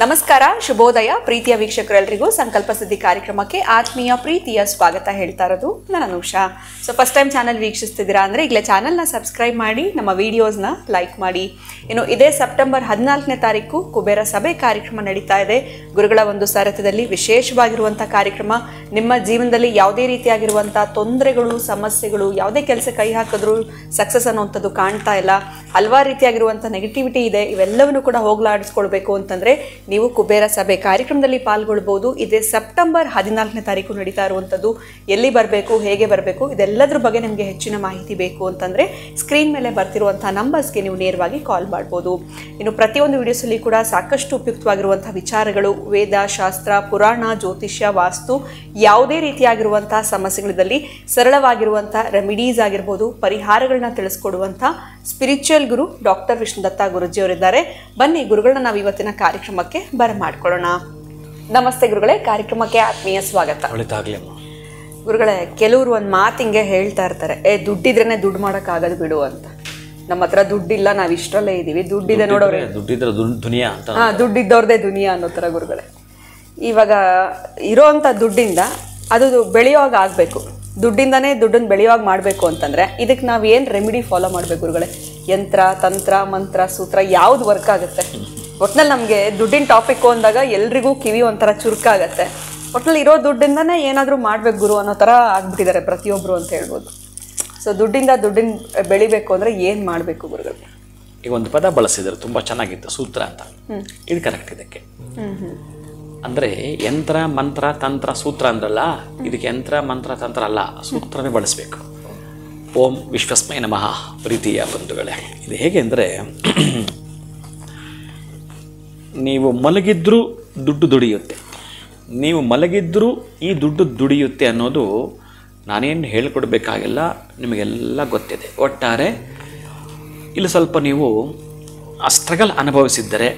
ನಮಸ್ಕಾರ, ಶುಭೋದಯ ಪ್ರೀತಿಯ ವೀಕ್ಷಕರೆಲ್ಲರಿಗೂ ಸಂಕಲ್ಪ ಸಿದ್ಧಿ ಕಾರ್ಯಕ್ರಮಕ್ಕೆ ಆತ್ಮೀಯ ಪ್ರೀತಿಯ ಸ್ವಾಗತ ಹೇಳ್ತಾ ಇರೋದು ನಾನು Anusha. So first time channel ವೀಕ್ಷಿಸ್ತಿದ್ದೀರಾ ಅಂದರೆ ಈಗಲೇ ಚಾನಲ್ನ ಸಬ್ಸ್ಕ್ರೈಬ್ ಮಾಡಿ, ನಮ್ಮ ವಿಡಿಯೋಸ್ನ ಲೈಕ್ ಮಾಡಿ. ಇನ್ನು ಇದೇ ಸೆಪ್ಟೆಂಬರ್ 14ನೇ ತಾರೀಕು ಕುಬೇರ ಸಭೆ ಕಾರ್ಯಕ್ರಮ ನಡೀತಾ ಇದೆ. ಗುರುಗಳ ಒಂದು ಸಾರಥ್ಯದಲ್ಲಿ ವಿಶೇಷವಾಗಿರುವಂಥ ಕಾರ್ಯಕ್ರಮ. ನಿಮ್ಮ ಜೀವನದಲ್ಲಿ ಯಾವುದೇ ರೀತಿಯಾಗಿರುವಂಥ ತೊಂದರೆಗಳು, ಸಮಸ್ಯೆಗಳು, ಯಾವುದೇ ಕೆಲಸ ಕೈ ಹಾಕಿದ್ರೂ ಸಕ್ಸಸ್ ಅನ್ನುವಂಥದ್ದು ಕಾಣ್ತಾ ಇಲ್ಲ, ಹಲವಾರು ರೀತಿಯಾಗಿರುವಂಥ ನೆಗೆಟಿವಿಟಿ ಇದೆ, ಇವೆಲ್ಲವನ್ನೂ ಕೂಡ ಹೋಗಲಾಡಿಸ್ಕೊಳ್ಬೇಕು ಅಂತಂದರೆ ನೀವು ಕುಬೇರ ಸಭೆ ಕಾರ್ಯಕ್ರಮದಲ್ಲಿ ಪಾಲ್ಗೊಳ್ಬೋದು. ಇದೇ ಸೆಪ್ಟೆಂಬರ್ 14ನೇ ತಾರೀಕು ನಡೀತಾ ಇರುವಂಥದ್ದು. ಎಲ್ಲಿ ಬರಬೇಕು, ಹೇಗೆ ಬರಬೇಕು, ಇದೆಲ್ಲದ್ರ ಬಗ್ಗೆ ನಿಮಗೆ ಹೆಚ್ಚಿನ ಮಾಹಿತಿ ಬೇಕು ಅಂತಂದರೆ ಸ್ಕ್ರೀನ್ ಮೇಲೆ ಬರ್ತಿರುವಂಥ ನಂಬರ್ಸ್ಗೆ ನೀವು ನೇರವಾಗಿ ಕಾಲ್ ಮಾಡ್ಬೋದು. ಇನ್ನು ಪ್ರತಿಯೊಂದು ವಿಡಿಯೋಸಲ್ಲಿ ಕೂಡ ಸಾಕಷ್ಟು ಉಪಯುಕ್ತವಾಗಿರುವಂಥ ವಿಚಾರಗಳು, ವೇದ, ಶಾಸ್ತ್ರ, ಪುರಾಣ, ಜ್ಯೋತಿಷ್ಯ, ವಾಸ್ತು, ಯಾವುದೇ ರೀತಿಯಾಗಿರುವಂಥ ಸಮಸ್ಯೆಗಳಲ್ಲಿ ಸರಳವಾಗಿರುವಂಥ ರೆಮಿಡೀಸ್ ಆಗಿರ್ಬೋದು, ಪರಿಹಾರಗಳನ್ನ ತಿಳಿಸ್ಕೊಡುವಂಥ ಸ್ಪಿರಿಚುವಲ್ ಗುರು ಡಾಕ್ಟರ್ ವಿಷ್ಣುದತ್ತ ಗುರುಜಿಯವರಿದ್ದಾರೆ. ಬನ್ನಿ ಗುರುಗಳನ್ನ ನಾವು ಇವತ್ತಿನ ಕಾರ್ಯಕ್ರಮಕ್ಕೆ ಬರಮಾಡ್ಕೊಳ್ಳೋಣ. ನಮಸ್ತೆ ಗುರುಗಳೇ, ಕಾರ್ಯಕ್ರಮಕ್ಕೆ ಆತ್ಮೀಯ ಸ್ವಾಗತ. ಗುರುಗಳೇ, ಕೆಲವರು ಒಂದು ಮಾತಿಂಗೆ ಹೇಳ್ತಾ ಇರ್ತಾರೆ, ದುಡ್ಡಿದ್ರೇನೆ ದುಡ್ಡು ಮಾಡೋಕ್ಕಾಗದು ಬಿಡು ಅಂತ. ನಮ್ಮ ಹತ್ರ ದುಡ್ಡಿಲ್ಲ, ನಾವು ಇಷ್ಟರಲ್ಲೇ ಇದ್ದೀವಿ, ದುಡ್ಡಿದೆ ನೋಡೋರೆ, ದುಡ್ಡಿದ್ದವ್ರದೇ ದುನಿಯಾ ಅನ್ನೋ ಥರ ಗುರುಗಳೇ. ಇವಾಗ ಇರೋವಂಥ ದುಡ್ಡಿಂದ ಅದು ಬೆಳೆಯೋವಾಗ ಆಗಬೇಕು, ದುಡ್ಡಿಂದನೇ ದುಡ್ಡನ್ನು ಬೆಳೆಯುವಾಗ ಮಾಡಬೇಕು ಅಂತಂದರೆ ಇದಕ್ಕೆ ನಾವು ಏನು ರೆಮಿಡಿ ಫಾಲೋ ಮಾಡಬೇಕು ಗುರುಗಳೇ? ಯಂತ್ರ, ತಂತ್ರ, ಮಂತ್ರ, ಸೂತ್ರ ಯಾವುದು ವರ್ಕ್ ಆಗುತ್ತೆ? ಒಟ್ನಲ್ಲಿ ನಮಗೆ ದುಡ್ಡಿನ ಟಾಪಿಕ್ಕು ಅಂದಾಗ ಎಲ್ರಿಗೂ ಕಿವಿ ಒಂಥರ ಚುರುಕಾಗತ್ತೆ. ಒಟ್ನಲ್ಲಿ ಇರೋ ದುಡ್ಡಿಂದನೇ ಏನಾದರೂ ಮಾಡಬೇಕು ಗುರು ಅನ್ನೋ ಥರ ಆಗ್ಬಿಟ್ಟಿದ್ದಾರೆ ಪ್ರತಿಯೊಬ್ಬರು ಅಂತ ಹೇಳ್ಬೋದು. ಸೊ ದುಡ್ಡಿನ ಬೆಳಿಬೇಕು ಅಂದರೆ ಏನು ಮಾಡಬೇಕು ಗುರುಗಳು? ಈಗ ಒಂದು ಪದ ಬಳಸಿದ್ರು, ತುಂಬ ಚೆನ್ನಾಗಿತ್ತು, ಸೂತ್ರ ಅಂತ. ಇದು ಕರೆಕ್ಟ್ ಇದಕ್ಕೆ. ಅಂದರೆ ಯಂತ್ರ, ಮಂತ್ರ, ತಂತ್ರ, ಸೂತ್ರ ಅಂದ್ರಲ್ಲ, ಇದಕ್ಕೆ ಯಂತ್ರ, ಮಂತ್ರ, ತಂತ್ರ ಅಲ್ಲ, ಸೂತ್ರನೇ ಬಳಸಬೇಕು. ಓಂ ವಿಶ್ವಸ್ಮೈ ನಮಃ. ಪ್ರೀತಿಯ ಬಂಧುಗಳೇ, ಇದು ಹೇಗೆ ಅಂದರೆ, ನೀವು ಮಲಗಿದ್ರೂ ದುಡ್ಡು ದುಡಿಯುತ್ತೆ, ನೀವು ಮಲಗಿದ್ರೂ ಈ ದುಡ್ಡು ದುಡಿಯುತ್ತೆ ಅನ್ನೋದು ನಾನೇನು ಹೇಳ್ಕೊಡ್ಬೇಕಾಗಿಲ್ಲ, ನಿಮಗೆಲ್ಲ ಗೊತ್ತಿದೆ. ಒಟ್ಟಾರೆ ಇಲ್ಲಿ ಸ್ವಲ್ಪ ನೀವು ಆ ಸ್ಟ್ರಗಲ್ ಅನುಭವಿಸಿದ್ದರೆ,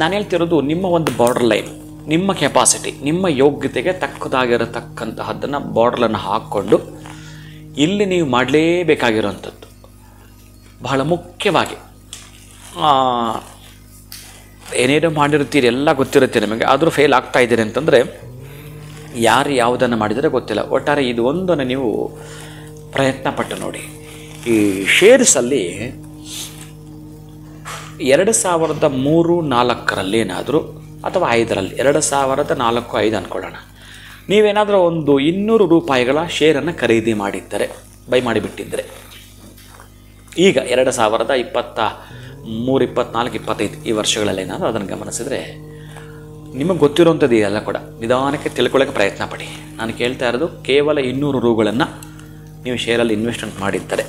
ನಾನು ಹೇಳ್ತಿರೋದು ನಿಮ್ಮ ಒಂದು ಬಾರ್ಡರ್ ಲೈನ್, ನಿಮ್ಮ ಕೆಪಾಸಿಟಿ, ನಿಮ್ಮ ಯೋಗ್ಯತೆಗೆ ತಕ್ಕದಾಗಿರತಕ್ಕಂತಹದ್ದನ್ನು ಬಾರ್ಡ್ರನ್ನು ಹಾಕ್ಕೊಂಡು ಇಲ್ಲಿ ನೀವು ಮಾಡಲೇಬೇಕಾಗಿರೋವಂಥದ್ದು ಬಹಳ ಮುಖ್ಯವಾಗಿ. ಏನೇನೋ ಮಾಡಿರ್ತೀರಿ, ಎಲ್ಲ ಗೊತ್ತಿರುತ್ತೆ ನಿಮಗೆ, ಆದರೂ ಫೇಲ್ ಆಗ್ತಾ ಇದ್ದೀರಿ ಅಂತಂದರೆ ಯಾರು ಯಾವುದನ್ನು ಮಾಡಿದರೆ ಗೊತ್ತಿಲ್ಲ. ಒಟ್ಟಾರೆ ಇದು ಒಂದನ್ನು ನೀವು ಪ್ರಯತ್ನ ಪಟ್ಟು ನೋಡಿ. ಈ ಶೇರ್ಸಲ್ಲಿ 2003-4 ಏನಾದರೂ ಅಥವಾ 5ರಲ್ಲಿ, 2004-5 ಅಂದ್ಕೊಳ್ಳೋಣ, ನೀವೇನಾದರೂ ಒಂದು 200 ರೂಪಾಯಿಗಳ ಶೇರನ್ನು ಖರೀದಿ ಮಾಡಿದ್ದರೆ, ಬೈ ಮಾಡಿಬಿಟ್ಟಿದ್ದರೆ, ಈಗ 2023, 24, 25 ಈ ವರ್ಷಗಳಲ್ಲಿ ಏನಾದರೂ ಅದನ್ನು ಗಮನಿಸಿದರೆ ನಿಮಗೆ ಗೊತ್ತಿರೋವಂಥದ್ದು ಇದೆಲ್ಲ ಕೂಡ ನಿಧಾನಕ್ಕೆ ತಿಳ್ಕೊಳ್ಳೋಕ್ಕೆ ಪ್ರಯತ್ನ ಪಡಿ. ನಾನು ಕೇಳ್ತಾ ಇರೋದು ಕೇವಲ 200 ರೂಗಳನ್ನು ನೀವು ಶೇರಲ್ಲಿ ಇನ್ವೆಸ್ಟ್ಮೆಂಟ್ ಮಾಡಿದ್ದರೆ,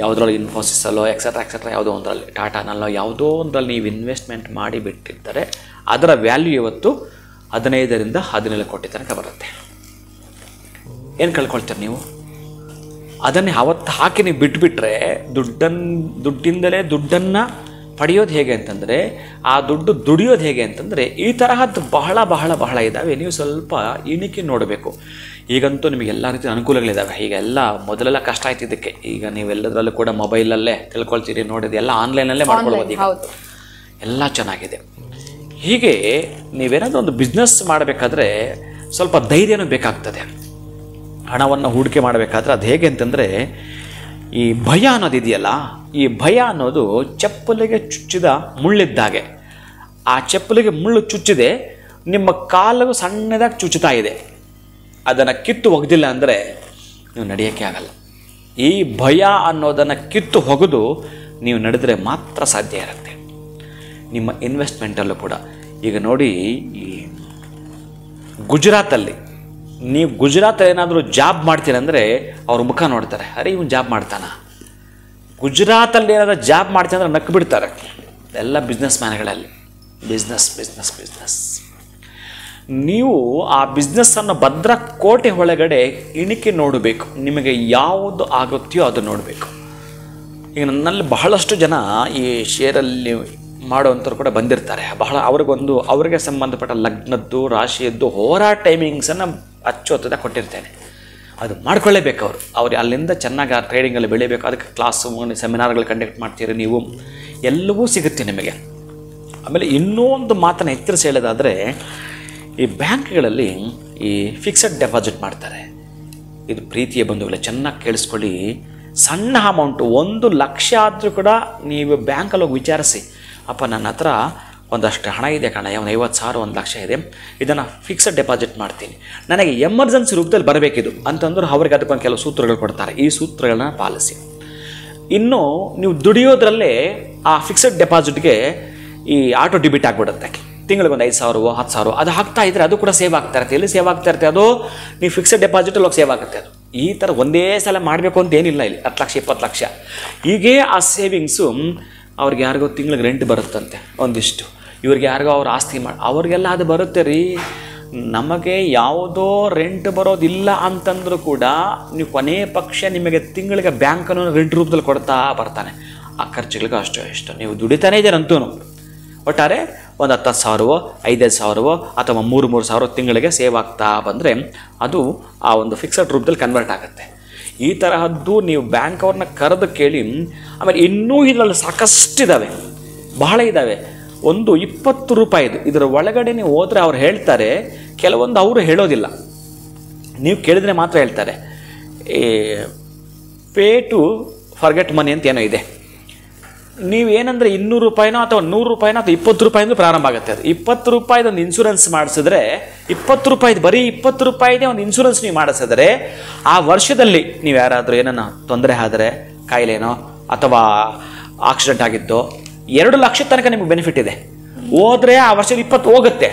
ಯಾವುದ್ರಲ್ಲಿ ಇನ್ಫೋಸಿಸಲ್ಲೋ ಎಕ್ಸೆಟ್ರಾ ಯಾವುದೋ ಒಂದರಲ್ಲಿ, ಟಾಟಾನಲ್ಲೋ ಯಾವುದೋ ಒಂದರಲ್ಲಿ ನೀವು ಇನ್ವೆಸ್ಟ್ಮೆಂಟ್ ಮಾಡಿಬಿಟ್ಟಿದ್ದರೆ ಅದರ ವ್ಯಾಲ್ಯೂ ಇವತ್ತು 15-17 ಕೋಟಿ ತನಕ ಬರುತ್ತೆ. ಏನು ಕಳ್ಕೊಳ್ತೀರಿ ನೀವು? ಅದನ್ನೇ ಅವತ್ತು ಹಾಕಿ ನೀವು ಬಿಟ್ಬಿಟ್ರೆ ದುಡ್ಡಿಂದಲೇ ದುಡ್ಡನ್ನು ಪಡೆಯೋದು ಹೇಗೆ ಅಂತಂದರೆ, ಆ ದುಡ್ಡು ದುಡಿಯೋದು ಹೇಗೆ ಅಂತಂದರೆ, ಈ ತರಹದ್ದು ಬಹಳ ಬಹಳ ಬಹಳ ಇದ್ದಾವೆ. ನೀವು ಸ್ವಲ್ಪ ಇಣಿಕೆ ನೋಡಬೇಕು. ಈಗಂತೂ ನಿಮಗೆ ಎಲ್ಲ ರೀತಿಯ ಅನುಕೂಲಗಳಿದ್ದಾವೆ. ಈಗೆಲ್ಲ ಮೊದಲೆಲ್ಲ ಕಷ್ಟ ಆಯ್ತಿದ್ದಕ್ಕೆ, ಈಗ ನೀವೆಲ್ಲದರಲ್ಲೂ ಕೂಡ ಮೊಬೈಲಲ್ಲೇ ತಿಳ್ಕೊಳ್ತೀರಿ, ನೋಡಿದ್ದು ಎಲ್ಲ ಆನ್ಲೈನಲ್ಲೇ ಮಾಡ್ಕೊಳ್ಬೋದು. ಈಗ ಎಲ್ಲ ಚೆನ್ನಾಗಿದೆ. ಹೀಗೆ ನೀವೇನಾದರೂ ಒಂದು ಬಿಸ್ನೆಸ್ ಮಾಡಬೇಕಾದ್ರೆ ಸ್ವಲ್ಪ ಧೈರ್ಯನೂ ಬೇಕಾಗ್ತದೆ. ಹಣವನ್ನು ಹೂಡಿಕೆ ಮಾಡಬೇಕಾದ್ರೆ ಅದು ಹೇಗೆ ಅಂತಂದರೆ, ಈ ಭಯ ಅನ್ನೋದಿದೆಯಲ್ಲ, ಈ ಭಯ ಅನ್ನೋದು ಚಪ್ಪಲಿಗೆ ಚುಚ್ಚಿದ ಮುಳ್ಳಿದ್ದಾಗೆ. ಆ ಚಪ್ಪಲಿಗೆ ಮುಳ್ಳು ಚುಚ್ಚಿದೆ, ನಿಮ್ಮ ಕಾಲಿಗೂ ಸಣ್ಣದಾಗಿ ಚುಚ್ಚುತ್ತಾ ಇದೆ. ಅದನ್ನು ಕಿತ್ತು ಒಗೆದಿಲ್ಲ ಅಂದರೆ ನೀವು ನಡೆಯೋಕ್ಕೆ ಆಗಲ್ಲ. ಈ ಭಯ ಅನ್ನೋದನ್ನು ಕಿತ್ತು ಒಗೆದು ನೀವು ನಡೆದರೆ ಮಾತ್ರ ಸಾಧ್ಯ ಇರುತ್ತೆ. ನಿಮ್ಮ ಇನ್ವೆಸ್ಟ್ಮೆಂಟಲ್ಲೂ ಕೂಡ ಈಗ ನೋಡಿ, ಈ ಗುಜರಾತಲ್ಲಿ ನೀವು ಗುಜರಾತಲ್ಲಿ ಏನಾದರೂ ಜಾಬ್ ಮಾಡ್ತೀರಂದರೆ ಅವ್ರ ಮುಖ ನೋಡ್ತಾರೆ, ಅರೆ ಇವನು ಜಾಬ್ ಮಾಡ್ತಾನ. ಗುಜರಾತಲ್ಲಿ ಏನಾದರೂ ಜಾಬ್ ಮಾಡ್ತೀನಿ ಅಂದರೆ ನಕ್ಕು ಬಿಡ್ತಾರೆ ಎಲ್ಲ ಬಿಸ್ನೆಸ್ ಮ್ಯಾನ್ಗಳಲ್ಲಿ. ಬಿಸ್ನೆಸ್ ನೀವು ಆ ಬಿಸ್ನೆಸ್ಸನ್ನು ಭದ್ರ ಕೋಟೆ ಒಳಗಡೆ ಇಣಿಕೆ ನೋಡಬೇಕು. ನಿಮಗೆ ಯಾವುದು ಆಗುತ್ತೆಯೋ ಅದು ನೋಡಬೇಕು. ಈಗ ನನ್ನಲ್ಲಿ ಬಹಳಷ್ಟು ಜನ ಈ ಶೇರಲ್ಲಿ ಮಾಡುವಂಥವ್ರು ಕೂಡ ಬಂದಿರ್ತಾರೆ. ಅವ್ರಿಗೆ ಸಂಬಂಧಪಟ್ಟ ಲಗ್ನದ್ದು, ರಾಶಿಯದ್ದು ಹೋರಾ ಟೈಮಿಂಗ್ಸನ್ನು ಅಚ್ಚೊತ್ತದ ಕೊಟ್ಟಿರ್ತೇನೆ. ಅದು ಮಾಡ್ಕೊಳ್ಳೇಬೇಕು ಅವ್ರು ಅಲ್ಲಿಂದ ಚೆನ್ನಾಗಿ ಆ ಟ್ರೇಡಿಂಗಲ್ಲಿ ಬೆಳಿಬೇಕು. ಅದಕ್ಕೆ ಕ್ಲಾಸು ಸೆಮಿನಾರ್ಗಳು ಕಂಡಕ್ಟ್ ಮಾಡ್ತೀರಿ ನೀವು, ಎಲ್ಲವೂ ಸಿಗುತ್ತೆ ನಿಮಗೆ. ಆಮೇಲೆ ಇನ್ನೂ ಒಂದು ಮಾತನ್ನು ಎಚ್ಚರಿಸಿ ಹೇಳೋದಾದರೆ, ಈ ಬ್ಯಾಂಕ್ಗಳಲ್ಲಿ ಈ ಫಿಕ್ಸೆಡ್ ಡೆಪಾಸಿಟ್ ಮಾಡ್ತಾರೆ. ಇದು ಪ್ರೀತಿಯ ಬಂಧುಗಳೇ ಚೆನ್ನಾಗಿ ಕೇಳಿಸ್ಕೊಳ್ಳಿ. ಸಣ್ಣ ಅಮೌಂಟು 1 ಲಕ್ಷ ಆದರೂ ಕೂಡ ನೀವು ಬ್ಯಾಂಕಲ್ಲಿ ಹೋಗಿ ವಿಚಾರಿಸಿ, ಅಪ್ಪ ನನ್ನ ಹತ್ರ ಒಂದಷ್ಟು ಹಣ ಇದೆ ಕಣ, ಒಂದು 50,000 1 ಲಕ್ಷ ಇದೆ, ಇದನ್ನು ಫಿಕ್ಸೆಡ್ ಡೆಪಾಸಿಟ್ ಮಾಡ್ತೀನಿ, ನನಗೆ ಎಮರ್ಜೆನ್ಸಿ ರೂಪದಲ್ಲಿ ಬರಬೇಕಿದು ಅಂತಂದ್ರೆ ಅವ್ರಿಗೆ ಅದಕ್ಕೊಂದು ಕೆಲವು ಸೂತ್ರಗಳು ಕೊಡ್ತಾರೆ. ಈ ಸೂತ್ರಗಳನ್ನ ಪಾಲಿಸಿ. ಇನ್ನು ನೀವು ದುಡಿಯೋದ್ರಲ್ಲೇ ಆ ಫಿಕ್ಸೆಡ್ ಡೆಪಾಸಿಟ್ಗೆ ಈ ಆಟೋ ಡಿಬಿಟ್ ಆಗಿಬಿಡುತ್ತೆ. ತಿಂಗಳಿಗೊಂದು 5,000 10,000 ಅದು ಹಾಕ್ತಾ ಇದ್ದರೆ ಅದು ಕೂಡ ಸೇವ್ ಆಗ್ತಾ ಇರುತ್ತೆ. ಎಲ್ಲಿ ಸೇವ್ ಆಗ್ತಾ ಇರುತ್ತೆ? ಅದು ನೀವು ಫಿಕ್ಸೆಡ್ ಡೆಪಾಸಿಟಲ್ಲಿ ಹೋಗಿ ಸೇವ್ ಆಗುತ್ತೆ. ಅದು ಈ ಥರ ಒಂದೇ ಸಲ ಮಾಡಬೇಕು ಅಂತ ಏನಿಲ್ಲ. ಇಲ್ಲಿ 10 ಲಕ್ಷ 20 ಲಕ್ಷ ಹೀಗೇ ಆ ಸೇವಿಂಗ್ಸು ಅವ್ರಿಗೆ ಯಾರಿಗೋ ತಿಂಗಳಿಗೆ ರೆಂಟ್ ಬರುತ್ತಂತೆ ಒಂದಿಷ್ಟು, ಇವ್ರಿಗೆ ಯಾರಿಗೋ ಅವ್ರು ಆಸ್ತಿ ಅವ್ರಿಗೆಲ್ಲ ಅದು ಬರುತ್ತೆ ರೀ. ನಮಗೆ ಯಾವುದೋ ರೆಂಟ್ ಬರೋದಿಲ್ಲ ಅಂತಂದ್ರೂ ಕೂಡ ನೀವು ಕೊನೆಯ ಪಕ್ಷ ನಿಮಗೆ ತಿಂಗಳಿಗೆ ಬ್ಯಾಂಕನ್ನು ರೆಂಟ್ ರೂಪದಲ್ಲಿ ಕೊಡ್ತಾ ಬರ್ತಾನೆ. ಆ ಖರ್ಚುಗಳಿಗೆ ಅಷ್ಟು ನೀವು ದುಡಿತಾನೇ ಇದ್ದೀರಂತೂ ಒಟ್ಟಾರೆ ಒಂದು 10,000 5,000 ಅಥವಾ 3,000 ತಿಂಗಳಿಗೆ ಸೇವ್ ಆಗ್ತಾ ಬಂದರೆ ಅದು ಆ ಒಂದು ಫಿಕ್ಸೆಡ್ ರೂಪದಲ್ಲಿ ಕನ್ವರ್ಟ್ ಆಗುತ್ತೆ. ಈ ತರಹದ್ದು ನೀವು ಬ್ಯಾಂಕ್ ಅವ್ರನ್ನ ಕರೆದು ಕೇಳಿ. ಆಮೇಲೆ ಇನ್ನೂ ಇದರಲ್ಲಿ ಸಾಕಷ್ಟಿದ್ದಾವೆ, ಬಹಳ ಇದ್ದಾವೆ. ಒಂದು 20 ರೂಪಾಯಿದು ಇದರ ಒಳಗಡೆ ನೀವು ಹೋದರೆ ಅವ್ರು ಹೇಳ್ತಾರೆ, ಕೆಲವೊಂದು ಅವರು ಹೇಳೋದಿಲ್ಲ, ನೀವು ಕೇಳಿದ್ರೆ ಮಾತ್ರ ಹೇಳ್ತಾರೆ. ಈ ಪೇ ಟು ಫರ್ಗೆಟ್ ಮನಿ ಅಂತ ಏನೋ ಇದೆ. ನೀವೇನಂದರೆ 200 ರೂಪಾಯಿನೋ ಅಥವಾ 100 ರೂಪಾಯಿನೋ ಅಥವಾ 20 ರೂಪಾಯಿಂದ ಪ್ರಾರಂಭ ಆಗುತ್ತೆ. ಅದು 20 ರೂಪಾಯಿದೊಂದು ಇನ್ಶೂರೆನ್ಸ್ ಮಾಡಿಸಿದ್ರೆ 20 ರೂಪಾಯಿದು ಬರೀ 20 ರೂಪಾಯಿದೇ ಒಂದು ಇನ್ಶೂರೆನ್ಸ್ ನೀವು ಮಾಡಿಸಿದ್ರೆ ಆ ವರ್ಷದಲ್ಲಿ ನೀವು ಯಾರಾದರೂ ಏನನ್ನ ತೊಂದರೆ ಆದರೆ, ಕಾಯಿಲೆನೋ ಅಥವಾ ಆಕ್ಸಿಡೆಂಟ್ ಆಗಿದ್ದೋ 2 ಲಕ್ಷ ತನಕ ನಿಮಗೆ ಬೆನಿಫಿಟ್ ಇದೆ. ಹೋದರೆ ಆ ವರ್ಷದ 20 ಹೋಗುತ್ತೆ,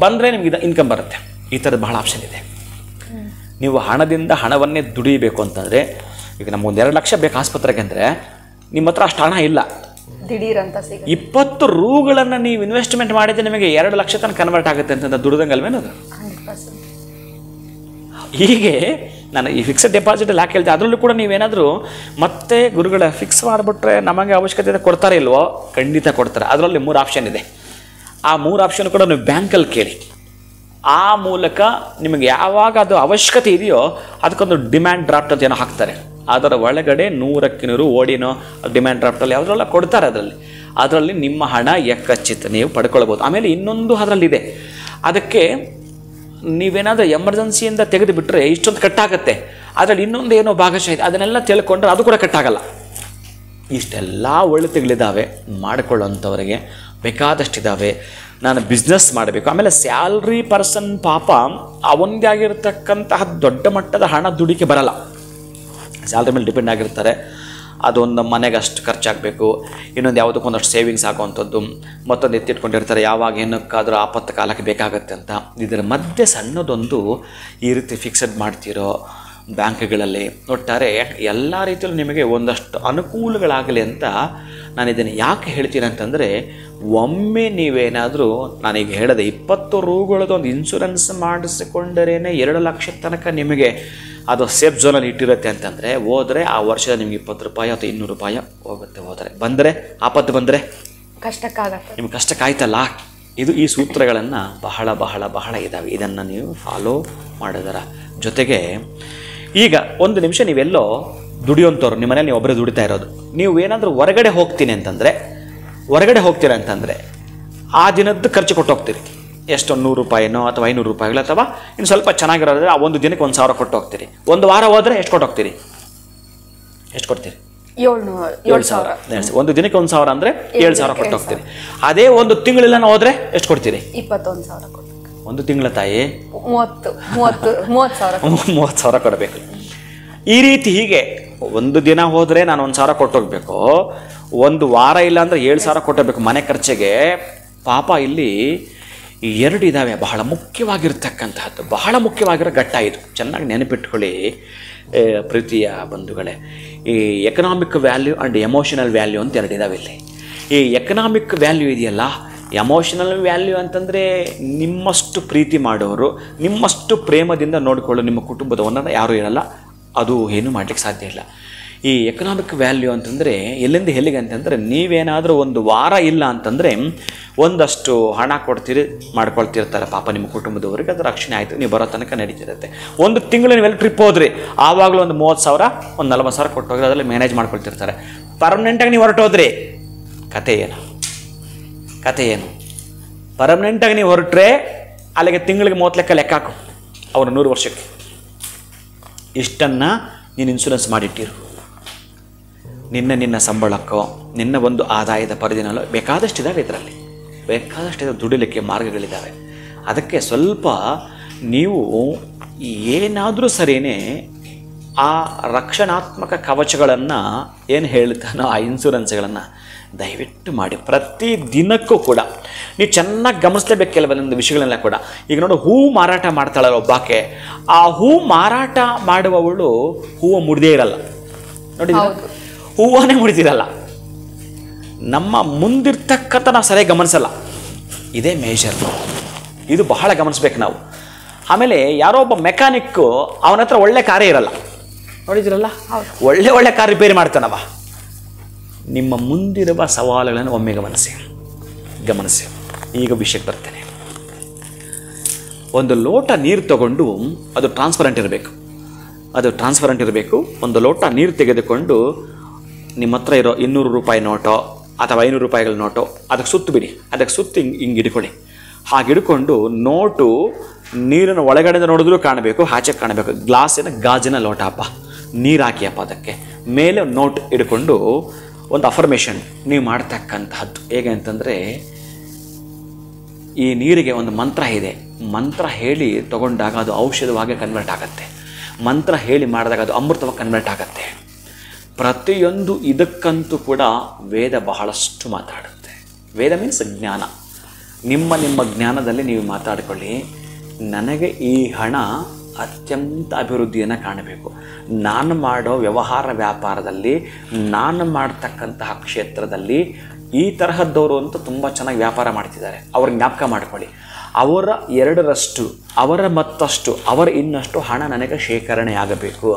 ಬಂದರೆ ನಿಮಗೆ ಇನ್ಕಮ್ ಬರುತ್ತೆ. ಈ ಥರದ್ದು ಬಹಳ ಆಪ್ಷನ್ ಇದೆ. ನೀವು ಹಣದಿಂದ ಹಣವನ್ನೇ ದುಡಿಬೇಕು ಅಂತಂದರೆ, ಈಗ ನಮಗೊಂದು 2 ಲಕ್ಷ ಬೇಕು ಆಸ್ಪತ್ರೆಗೆ ಅಂದರೆ ನಿಮ್ಮ ಹತ್ರ ಅಷ್ಟು ಹಣ ಇಲ್ಲ, ದಿಢೀರ್ ಅಂತ ಸಿಗುತ್ತೆ. 20 ರೂಗಳನ್ನು ನೀವು ಇನ್ವೆಸ್ಟ್ಮೆಂಟ್ ಮಾಡಿದ್ರೆ ನಿಮಗೆ 2 ಲಕ್ಷ ತನಕ ಕನ್ವರ್ಟ್ ಆಗುತ್ತೆ ಅಂತ ದುಡ್ದಂಗಲ್ವೇನೋ ಅದು. ಹೀಗೆ ನಾನು ಈ ಫಿಕ್ಸೆಡ್ ಡೆಪಾಸಿಟಲ್ಲಿ ಯಾಕೆ ಹೇಳ್ತೆ, ಅದರಲ್ಲೂ ಕೂಡ ನೀವೇನಾದರೂ ಮತ್ತೆ ಗುರುಗಳ ಫಿಕ್ಸ್ ಮಾಡಿಬಿಟ್ರೆ ನಮಗೆ ಅವಶ್ಯಕತೆ ಕೊಡ್ತಾರೆ ಇಲ್ವೋ? ಖಂಡಿತ ಕೊಡ್ತಾರೆ. ಅದರಲ್ಲಿ 3 ಆಪ್ಷನ್ ಇದೆ. ಆ 3 ಆಪ್ಷನ್ ಕೂಡ ನೀವು ಬ್ಯಾಂಕಲ್ಲಿ ಕೇಳಿ. ಆ ಮೂಲಕ ನಿಮಗೆ ಯಾವಾಗ ಅದು ಅವಶ್ಯಕತೆ ಇದೆಯೋ ಅದಕ್ಕೊಂದು ಡಿಮ್ಯಾಂಡ್ ಡ್ರಾಫ್ಟ್ ಅಂತ ಏನೋ ಹಾಕ್ತಾರೆ. ಅದರ ಒಳಗಡೆ 100ಕ್ಕೆ 100 ಓಡಿನೋ ಡಿಮ್ಯಾಂಡ್ ಡ್ರಾಫ್ಟಲ್ಲಿ ಯಾವುದ್ರೆಲ್ಲ ಕೊಡ್ತಾರೆ. ಅದರಲ್ಲಿ ನಿಮ್ಮ ಹಣ ಎಕ್ಕಚ್ಚಿತ್ತು ನೀವು ಪಡ್ಕೊಳ್ಬೋದು. ಆಮೇಲೆ ಇನ್ನೊಂದು ಅದರಲ್ಲಿದೆ, ಅದಕ್ಕೆ ನೀವೇನಾದರೂ ಎಮರ್ಜೆನ್ಸಿಯಿಂದ ತೆಗೆದು ಬಿಟ್ಟರೆ ಇಷ್ಟೊಂದು ಕಟ್ಟಾಗುತ್ತೆ. ಅದರಲ್ಲಿ ಇನ್ನೊಂದು ಏನೋ ಭಾಗಶಃ ಇದೆ, ಅದನ್ನೆಲ್ಲ ತಿಳ್ಕೊಂಡ್ರೆ ಅದು ಕೂಡ ಕಟ್ಟಾಗಲ್ಲ. ಇಷ್ಟೆಲ್ಲ ಒಳಿತುಗಳಿದ್ದಾವೆ, ಮಾಡಿಕೊಳ್ಳೋಂಥವರಿಗೆ ಬೇಕಾದಷ್ಟಿದ್ದಾವೆ. ನಾನು ಬಿಸ್ನೆಸ್ ಮಾಡಬೇಕು, ಆಮೇಲೆ ಸ್ಯಾಲ್ರಿ ಪರ್ಸನ್ ಪಾಪ ಅವನದೇ ಆಗಿರ್ತಕ್ಕಂತಹ ದೊಡ್ಡ ಮಟ್ಟದ ಹಣ ದುಡಿಕೆ ಬರಲ್ಲ. ಸ್ಯಾಲ್ರಿ ಮೇಲೆ ಡಿಪೆಂಡ್ ಆಗಿರ್ತಾರೆ. ಅದೊಂದು ಮನೆಗೆ ಅಷ್ಟು ಖರ್ಚಾಗಬೇಕು, ಇನ್ನೊಂದು ಯಾವುದಕ್ಕೊಂದಷ್ಟು ಸೇವಿಂಗ್ಸ್ ಆಗುವಂಥದ್ದು, ಮತ್ತೊಂದು ಎತ್ತಿಟ್ಕೊಂಡಿರ್ತಾರೆ ಯಾವಾಗ ಏನಕ್ಕಾದರೂ ಆಪತ್ತು ಕಾಲಕ್ಕೆ ಬೇಕಾಗತ್ತೆ ಅಂತ. ಇದರ ಮಧ್ಯೆ ಸಣ್ಣದೊಂದು ಈ ರೀತಿ ಫಿಕ್ಸೆಡ್ ಮಾಡ್ತಿರೋ ಬ್ಯಾಂಕ್ಗಳಲ್ಲಿ ಒಟ್ಟಾರೆ ಎಲ್ಲ ರೀತಿಯಲ್ಲೂ ನಿಮಗೆ ಒಂದಷ್ಟು ಅನುಕೂಲಗಳಾಗಲಿ ಅಂತ ನಾನು ಇದನ್ನು ಯಾಕೆ ಹೇಳ್ತೀನಿ ಅಂತಂದರೆ, ಒಮ್ಮೆ ನೀವೇನಾದರೂ ನಾನೀಗ ಹೇಳಿದೆ 20 ರೂಗಳದೊಂದು ಇನ್ಶೂರೆನ್ಸ್ ಮಾಡಿಸಿಕೊಂಡರೇ 2 ಲಕ್ಷ ತನಕ ನಿಮಗೆ ಅದು ಸೇಫ್ ಝೋನಲ್ಲಿ ಇಟ್ಟಿರುತ್ತೆ ಅಂತಂದರೆ, ಹೋದರೆ ಆ ವರ್ಷದ ನಿಮಗೆ 20 ರೂಪಾಯಿ ಅಥವಾ 200 ರೂಪಾಯಿ ಹೋಗುತ್ತೆ. ಹೋದರೆ ಬಂದರೆ ಆಪತ್ತು ಬಂದರೆ ಕಷ್ಟಕ್ಕಾಗತ್ತೆ, ನಿಮ್ಗೆ ಕಷ್ಟಕ್ಕಾಯ್ತಲ್ಲ. ಈ ಸೂತ್ರಗಳನ್ನು ಬಹಳ ಬಹಳ ಬಹಳ ಇದ್ದಾವೆ. ಇದನ್ನು ನೀವು ಫಾಲೋ ಮಾಡೋದರ ಜೊತೆಗೆ ಈಗ ಒಂದು ನಿಮಿಷ ನೀವೆಲ್ಲೋ ದುಡಿಯೋಂಥವ್ರು, ನಿಮ್ಮ ಮನೇಲಿ ನೀವು ಒಬ್ಬರೇ ದುಡಿತಾ ಇರೋದು, ನೀವು ಏನಾದರೂ ಹೊರಗಡೆ ಹೋಗ್ತೀನಿ ಅಂತಂದರೆ, ಹೊರಗಡೆ ಹೋಗ್ತೀರ ಅಂತಂದರೆ ಆ ದಿನದ್ದು ಖರ್ಚು ಕೊಟ್ಟು ಹೋಗ್ತೀರಿ. ಎಷ್ಟು 100 ರೂಪಾಯಿನೋ ಅಥವಾ 500 ರೂಪಾಯಿಗಳು, ಅಥವಾ ಇನ್ನು ಸ್ವಲ್ಪ ಚೆನ್ನಾಗಿರೋದ್ರೆ ಆ ಒಂದು ದಿನಕ್ಕೆ 1,000 ಕೊಟ್ಟು ಹೋಗ್ತೀರಿ. ಒಂದು ವಾರ ಹೋದರೆ ಎಷ್ಟು ಕೊಟ್ಟು ಹೋಗ್ತೀರಿ? ಎಷ್ಟು ಕೊಡ್ತೀರಿ? 7,000. ಒಂದು ದಿನಕ್ಕೆ 1,000 ಅಂದರೆ 7,000 ಕೊಟ್ಟು ಹೋಗ್ತೀರಿ. ಅದೇ ಒಂದು ತಿಂಗಳಿಲ್ಲ ಹೋದರೆ ಎಷ್ಟು ಕೊಡ್ತೀರಿ? 21,000 ಕೊಡ್ಬೇಕು. ಒಂದು ತಿಂಗಳ ತಾಯಿ 30,000 ಕೊಡಬೇಕು. ಈ ರೀತಿ ಹೀಗೆ ಒಂದು ದಿನ ಹೋದರೆ ನಾನು 1,000 ಕೊಟ್ಟು ಹೋಗ್ಬೇಕು, ಒಂದು ವಾರ ಇಲ್ಲ ಅಂದರೆ 7,000 ಕೊಟ್ಟಬೇಕು ಮನೆ ಖರ್ಚಿಗೆ. ಪಾಪ ಇಲ್ಲಿ 2 ಇದ್ದಾವೆ ಬಹಳ ಮುಖ್ಯವಾಗಿರ್ತಕ್ಕಂತಹದ್ದು, ಬಹಳ ಮುಖ್ಯವಾಗಿರೋ ಘಟ್ಟ ಇದು. ಚೆನ್ನಾಗಿ ನೆನಪಿಟ್ಕೊಳ್ಳಿ ಪ್ರೀತಿಯ ಬಂಧುಗಳೇ. ಈ economic value and emotional value ಅಂತ 2 ಇದ್ದಾವೆ ಇಲ್ಲಿ. ಈ ಎಕನಾಮಿಕ್ ವ್ಯಾಲ್ಯೂ ಇದೆಯಲ್ಲ, ಎಮೋಷನಲ್ ವ್ಯಾಲ್ಯೂ ಅಂತಂದರೆ ನಿಮ್ಮಷ್ಟು ಪ್ರೀತಿ ಮಾಡೋರು, ನಿಮ್ಮಷ್ಟು ಪ್ರೇಮದಿಂದ ನೋಡಿಕೊಳ್ಳೋ ನಿಮ್ಮ ಕುಟುಂಬದವನ್ನ ಯಾರೂ ಇರಲ್ಲ, ಅದು ಏನೂ ಮಾಡಲಿಕ್ಕೆ ಸಾಧ್ಯ ಇಲ್ಲ. ಈ ಎಕನಾಮಿಕ್ ವ್ಯಾಲ್ಯೂ ಅಂತಂದರೆ ಎಲ್ಲಿಂದ ಎಲ್ಲಿಗೆ ಅಂತಂದರೆ, ನೀವೇನಾದರೂ ಒಂದು ವಾರ ಇಲ್ಲ ಅಂತಂದರೆ ಒಂದಷ್ಟು ಹಣ ಕೊಡ್ತೀರಿ, ಮಾಡ್ಕೊಳ್ತಿರ್ತಾರೆ ಪಾಪ ನಿಮ್ಮ ಕುಟುಂಬದವರಿಗೆ, ಅದು ರಕ್ಷಣೆ ಆಯಿತು, ನೀವು ಬರೋ ತನಕ ನಡೀತಿರುತ್ತೆ. ಒಂದು ತಿಂಗಳು ನೀವೆಲ್ಲ ಟ್ರಿಪ್ ಹೋದ್ರಿ, ಆವಾಗಲೂ ಒಂದು 30,000 ಒಂದು 40,000 ಕೊಟ್ಟು ಹೋಗಿ ಅದರಲ್ಲಿ ಮ್ಯಾನೇಜ್ ಮಾಡ್ಕೊಳ್ತಿರ್ತಾರೆ. ಪರ್ಮನೆಂಟಾಗಿ ನೀವು ಹೊರಟೋದ್ರಿ, ಕತೆ ಏನು? ಪರ್ಮನೆಂಟಾಗಿ ನೀವು ಹೊರಟ್ರೆ ಅಲ್ಲಿಗೆ ತಿಂಗಳಿಗೆ 30 ಲೆಕ್ಕ ಹಾಕು, ಅವರು 100 ವರ್ಷಕ್ಕೆ ಇಷ್ಟನ್ನು ನೀನು ಇನ್ಶೂರೆನ್ಸ್ ಮಾಡಿಟ್ಟಿರು. ನಿನ್ನ ಸಂಬಳಕ್ಕೋ ನಿನ್ನ ಒಂದು ಆದಾಯದ ಪರಿಧಿನಲ್ಲೋ ಬೇಕಾದಷ್ಟಿದ್ದಾವೆ, ಇದರಲ್ಲಿ ಬೇಕಾದಷ್ಟು ದುಡಿಲಿಕ್ಕೆ ಮಾರ್ಗಗಳಿದ್ದಾವೆ. ಅದಕ್ಕೆ ಸ್ವಲ್ಪ ನೀವು ಏನಾದರೂ ಸರಿಯೇ ಆ ರಕ್ಷಣಾತ್ಮಕ ಕವಚಗಳನ್ನು ಏನು ಹೇಳ್ತಾನೋ ಆ ಇನ್ಶೂರೆನ್ಸ್ಗಳನ್ನು ದಯವಿಟ್ಟು ಮಾಡಿ. ಪ್ರತಿ ದಿನಕ್ಕೂ ಕೂಡ ನೀವು ಚೆನ್ನಾಗಿ ಗಮನಿಸಲೇಬೇಕು ಕೆಲವೊಂದು ವಿಷಯಗಳೆಲ್ಲ ಕೂಡ. ಈಗ ನೋಡಿ, ಹೂ ಮಾರಾಟ ಮಾಡ್ತಾಳಲ್ಲ ಒಬ್ಬಾಕೆ, ಆ ಹೂ ಮಾರಾಟ ಮಾಡುವವಳು ಹೂವು ಮುಡ್ದೇ ಇರಲ್ಲ, ನೋಡಿ ಹೂವನ್ನೇ ಮುಡಿದಿರಲ್ಲ. ನಮ್ಮ ಮುಂದಿರ್ತಕ್ಕಂಥ ನಾವು ಸರಿಯಾಗಿ ಗಮನಿಸಲ್ಲ, ಇದೇ ಮೇಜರ್. ಇದು ಬಹಳ ಗಮನಿಸ್ಬೇಕು ನಾವು. ಆಮೇಲೆ ಯಾರೋ ಒಬ್ಬ ಮೆಕ್ಯಾನಿಕ್ಕು, ಅವನ ಹತ್ರ ಒಳ್ಳೆ ಕಾರ್ಯ ಇರಲ್ಲ, ನೋಡಿದಿರಲ್ಲ, ಒಳ್ಳೆ ಕಾರ್ ರಿಪೇರಿ ಮಾಡ್ತಾನವ. ನಿಮ್ಮ ಮುಂದಿರುವ ಸವಾಲುಗಳನ್ನು ಒಮ್ಮೆ ಗಮನಿಸಿ. ಈಗ ವಿಷಯಕ್ಕೆ ಬರ್ತೇನೆ. ಒಂದು ಲೋಟ ನೀರು ತಗೊಂಡು, ಅದು ಟ್ರಾನ್ಸ್ಪರೆಂಟ್ ಇರಬೇಕು. ಒಂದು ಲೋಟ ನೀರು ತೆಗೆದುಕೊಂಡು ನಿಮ್ಮ ಹತ್ರ ಇರೋ 200 ರೂಪಾಯಿ ನೋಟೋ ಅಥವಾ 500 ರೂಪಾಯಿಗಳ ನೋಟೋ ಅದಕ್ಕೆ ಸುತ್ತು ಬಿಡಿ. ಅದಕ್ಕೆ ಸುತ್ತು ಹಿಂಗೆ ಹಿಡ್ಕೊಳ್ಳಿ. ಹಾಗೆ ಹಿಡ್ಕೊಂಡು ನೋಟು ನೀರನ್ನು ಒಳಗಡೆಯಿಂದ ನೋಡಿದ್ರೂ ಕಾಣಬೇಕು, ಆಚೆ ಕಾಣಬೇಕು. ಗ್ಲಾಸಿನ ಗಾಜಿನ ಲೋಟ ಅಪ್ಪ, ನೀರು ಹಾಕಿ ಅಪ್ಪ, ಅದಕ್ಕೆ ಮೇಲೆ ನೋಟ್ ಹಿಡ್ಕೊಂಡು ಒಂದು ಅಫರ್ಮೇಷನ್ ನೀವು ಮಾಡ್ತಕ್ಕಂತಹದ್ದು. ಹೇಗೆ ಅಂತಂದರೆ, ಈ ನೀರಿಗೆ ಒಂದು ಮಂತ್ರ ಇದೆ. ಮಂತ್ರ ಹೇಳಿ ತಗೊಂಡಾಗ ಅದು ಔಷಧವಾಗಿ ಕನ್ವರ್ಟ್ ಆಗುತ್ತೆ. ಮಂತ್ರ ಹೇಳಿ ಮಾಡಿದಾಗ ಅದು ಅಮೃತವಾಗಿ ಕನ್ವರ್ಟ್ ಆಗುತ್ತೆ. ಪ್ರತಿಯೊಂದು ಇದಕ್ಕಂತೂ ಕೂಡ ವೇದ ಬಹಳಷ್ಟು ಮಾತಾಡುತ್ತೆ. ವೇದ ಮೀನ್ಸ್ ಜ್ಞಾನ. ನಿಮ್ಮ ಜ್ಞಾನದಲ್ಲಿ ನೀವು ಮಾತಾಡಿಕೊಳ್ಳಿ. ನನಗೆ ಈ ಹಣ ಅತ್ಯಂತ ಅಭಿವೃದ್ಧಿಯನ್ನು ಕಾಣಬೇಕು, ನಾನು ಮಾಡೋ ವ್ಯಾಪಾರದಲ್ಲಿ, ನಾನು ಮಾಡ್ತಕ್ಕಂತಹ ಕ್ಷೇತ್ರದಲ್ಲಿ ಈ ತರಹದ್ದವರು ಅಂತೂ ತುಂಬ ಚೆನ್ನಾಗಿ ವ್ಯಾಪಾರ ಮಾಡ್ತಿದ್ದಾರೆ. ಅವ್ರಿಗೆ ಜ್ಞಾಪಕ ಮಾಡ್ಕೊಳ್ಳಿ. ಅವರ 2ರಷ್ಟು, ಅವರ ಮತ್ತಷ್ಟು, ಅವರ ಇನ್ನಷ್ಟು ಹಣ ನನಗೆ ಶೇಖರಣೆ ಆಗಬೇಕು.